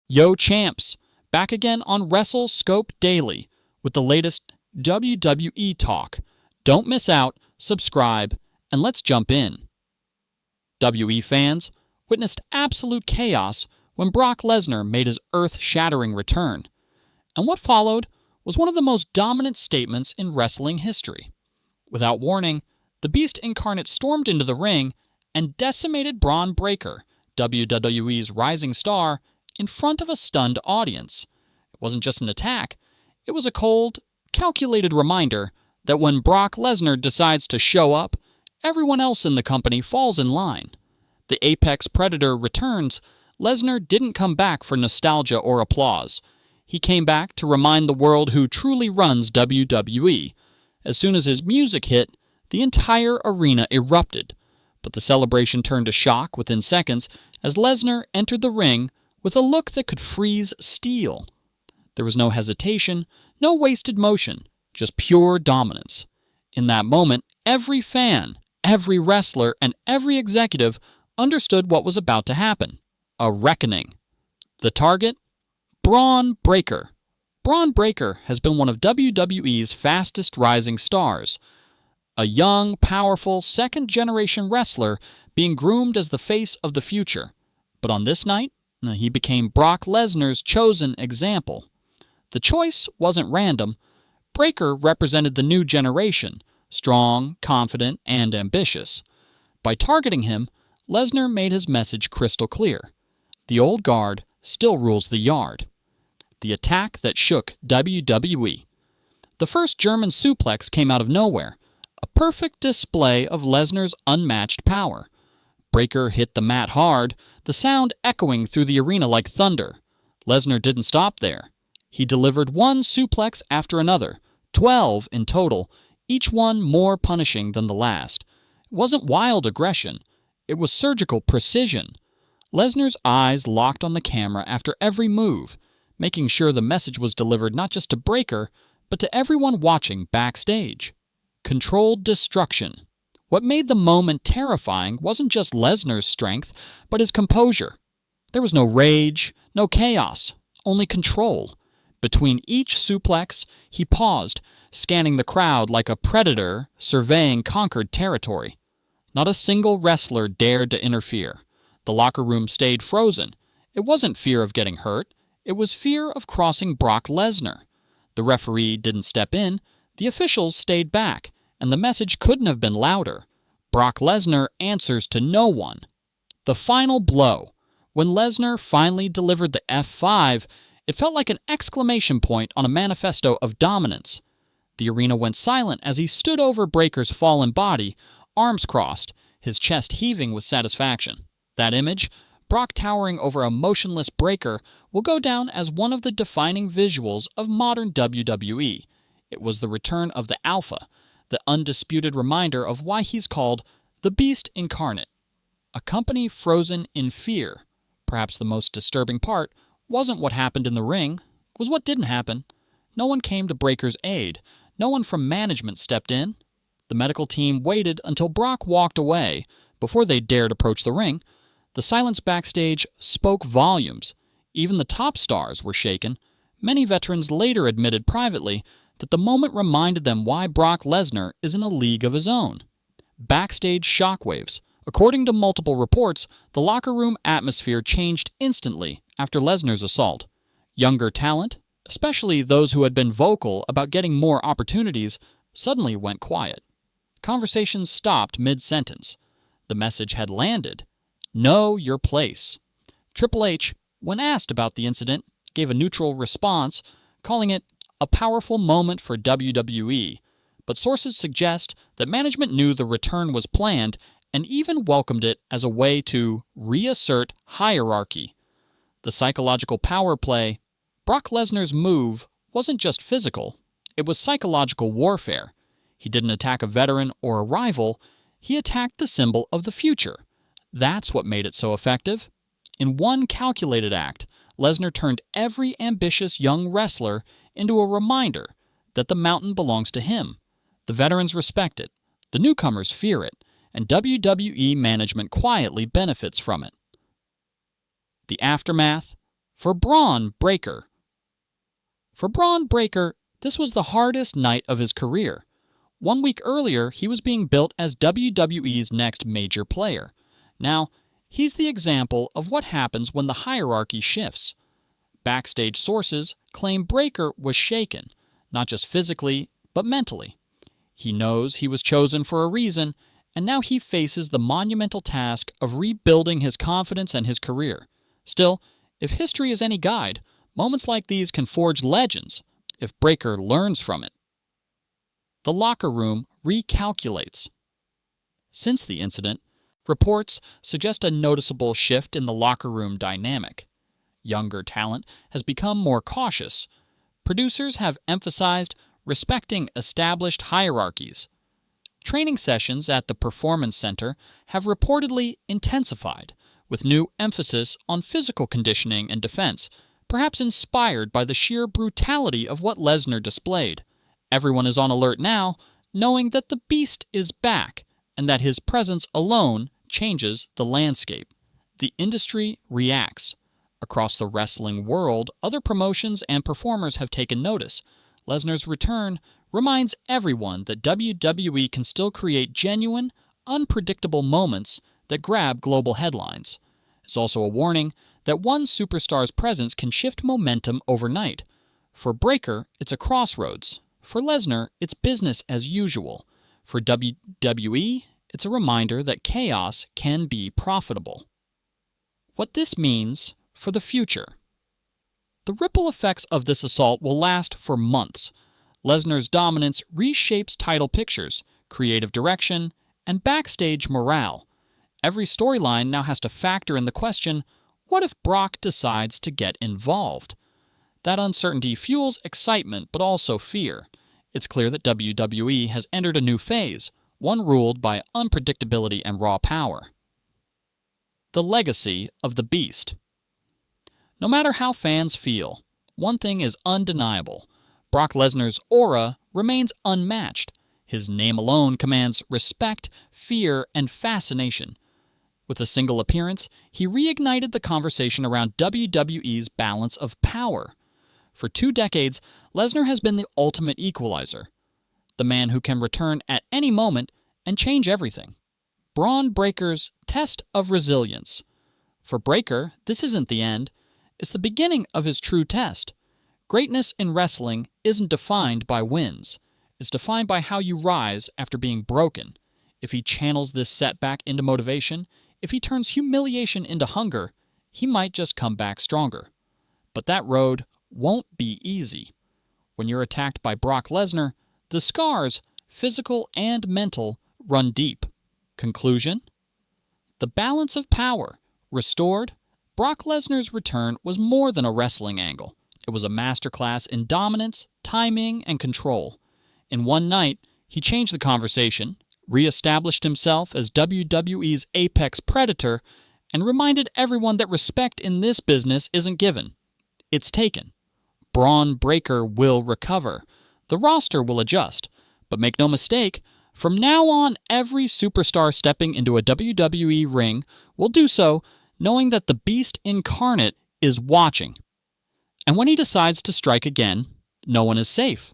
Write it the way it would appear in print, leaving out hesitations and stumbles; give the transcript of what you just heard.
Yo champs, back again on Wrestle Scope Daily with the latest WWE talk. Don't miss out, subscribe, and let's jump in. WWE fans witnessed absolute chaos when Brock Lesnar made his earth-shattering return. And what followed was one of the most dominant statements in wrestling history. Without warning, the Beast Incarnate stormed into the ring and decimated Bron Breakker, WWE's rising star, in front of a stunned audience. It wasn't just an attack, it was a cold, calculated reminder that when Brock Lesnar decides to show up, everyone else in the company falls in line. The apex predator returns. Lesnar didn't come back for nostalgia or applause. He came back to remind the world who truly runs WWE. As soon as his music hit, the entire arena erupted. But the celebration turned to shock within seconds as Lesnar entered the ring with a look that could freeze steel. There was no hesitation, no wasted motion, just pure dominance. In that moment, every fan, every wrestler, and every executive understood what was about to happen. A reckoning. The target? Bron Breakker. Bron Breakker has been one of WWE's fastest rising stars. A young, powerful, second-generation wrestler being groomed as the face of the future. But on this night, he became Brock Lesnar's chosen example. The choice wasn't random. Breakker represented the new generation, strong, confident, and ambitious. By targeting him, Lesnar made his message crystal clear. The old guard still rules the yard. The attack that shook WWE. The first German suplex came out of nowhere, a perfect display of Lesnar's unmatched power. Breakker hit the mat hard, the sound echoing through the arena like thunder. Lesnar didn't stop there. He delivered one suplex after another, 12 in total, each one more punishing than the last. It wasn't wild aggression. It was surgical precision. Lesnar's eyes locked on the camera after every move, making sure the message was delivered not just to Breakker, but to everyone watching backstage. Controlled destruction. What made the moment terrifying wasn't just Lesnar's strength, but his composure. There was no rage, no chaos, only control. Between each suplex, he paused, scanning the crowd like a predator surveying conquered territory. Not a single wrestler dared to interfere. The locker room stayed frozen. It wasn't fear of getting hurt. It was fear of crossing Brock Lesnar. The referee didn't step in. The officials stayed back. And the message couldn't have been louder. Brock Lesnar answers to no one. The final blow. When Lesnar finally delivered the F5, it felt like an exclamation point on a manifesto of dominance. The arena went silent as he stood over Breakker's fallen body, arms crossed, his chest heaving with satisfaction. That image, Brock towering over a motionless Breakker, will go down as one of the defining visuals of modern WWE. It was the return of the Alpha, the undisputed reminder of why he's called the Beast Incarnate. A company frozen in fear. Perhaps the most disturbing part wasn't what happened in the ring, it was what didn't happen. No one came to Breakker's aid. No one from management stepped in. The medical team waited until Brock walked away before they dared approach the ring. The silence backstage spoke volumes. Even the top stars were shaken. Many veterans later admitted privately that the moment reminded them why Brock Lesnar is in a league of his own. Backstage shockwaves. According to multiple reports, the locker room atmosphere changed instantly after Lesnar's assault. Younger talent, especially those who had been vocal about getting more opportunities, suddenly went quiet. Conversations stopped mid-sentence. The message had landed. Know your place. Triple H, when asked about the incident, gave a neutral response, calling it a powerful moment for WWE, but sources suggest that management knew the return was planned and even welcomed it as a way to reassert hierarchy. The psychological power play. Brock Lesnar's move wasn't just physical, it was psychological warfare. He didn't attack a veteran or a rival, he attacked the symbol of the future. That's what made it so effective. In one calculated act, Lesnar turned every ambitious young wrestler into a reminder that the mountain belongs to him. The veterans respect it, the newcomers fear it, and WWE management quietly benefits from it. The aftermath, For Bron Breakker. For Bron Breakker, this was the hardest night of his career. 1 week earlier, he was being built as WWE's next major player. Now, he's the example of what happens when the hierarchy shifts. Backstage sources claim Breakker was shaken, not just physically, but mentally. He knows he was chosen for a reason, and now he faces the monumental task of rebuilding his confidence and his career. Still, if history is any guide, moments like these can forge legends if Breakker learns from it. The locker room recalculates. Since the incident, reports suggest a noticeable shift in the locker room dynamic. Younger talent has become more cautious. Producers have emphasized respecting established hierarchies. Training sessions at the Performance Center have reportedly intensified, with new emphasis on physical conditioning and defense, perhaps inspired by the sheer brutality of what Lesnar displayed. Everyone is on alert now, knowing that the Beast is back, and that his presence alone changes the landscape. The industry reacts. Across the wrestling world, other promotions and performers have taken notice. Lesnar's return reminds everyone that WWE can still create genuine, unpredictable moments that grab global headlines. It's also a warning that one superstar's presence can shift momentum overnight. For Breakker, it's a crossroads. For Lesnar, it's business as usual. For WWE, it's a reminder that chaos can be profitable. What this means for the future. The ripple effects of this assault will last for months. Lesnar's dominance reshapes title pictures, creative direction, and backstage morale. Every storyline now has to factor in the question, what if Brock decides to get involved? That uncertainty fuels excitement but also fear. It's clear that WWE has entered a new phase, one ruled by unpredictability and raw power. The legacy of the Beast. No matter how fans feel, one thing is undeniable. Brock Lesnar's aura remains unmatched. His name alone commands respect, fear, and fascination. With a single appearance, he reignited the conversation around WWE's balance of power. For 2 decades, Lesnar has been the ultimate equalizer, the man who can return at any moment and change everything. Bron Breakker's test of resilience. For Breakker, this isn't the end. It's the beginning of his true test. Greatness in wrestling isn't defined by wins. It's defined by how you rise after being broken. If he channels this setback into motivation, if he turns humiliation into hunger, he might just come back stronger. But that road won't be easy. When you're attacked by Brock Lesnar, the scars, physical and mental, run deep. Conclusion? The balance of power restored. Brock Lesnar's return was more than a wrestling angle. It was a masterclass in dominance, timing, and control. In one night, he changed the conversation, re-established himself as WWE's apex predator, and reminded everyone that respect in this business isn't given. It's taken. Bron Breakker will recover. The roster will adjust. But make no mistake, from now on, every superstar stepping into a WWE ring will do so knowing that the Beast Incarnate is watching. And when he decides to strike again, no one is safe.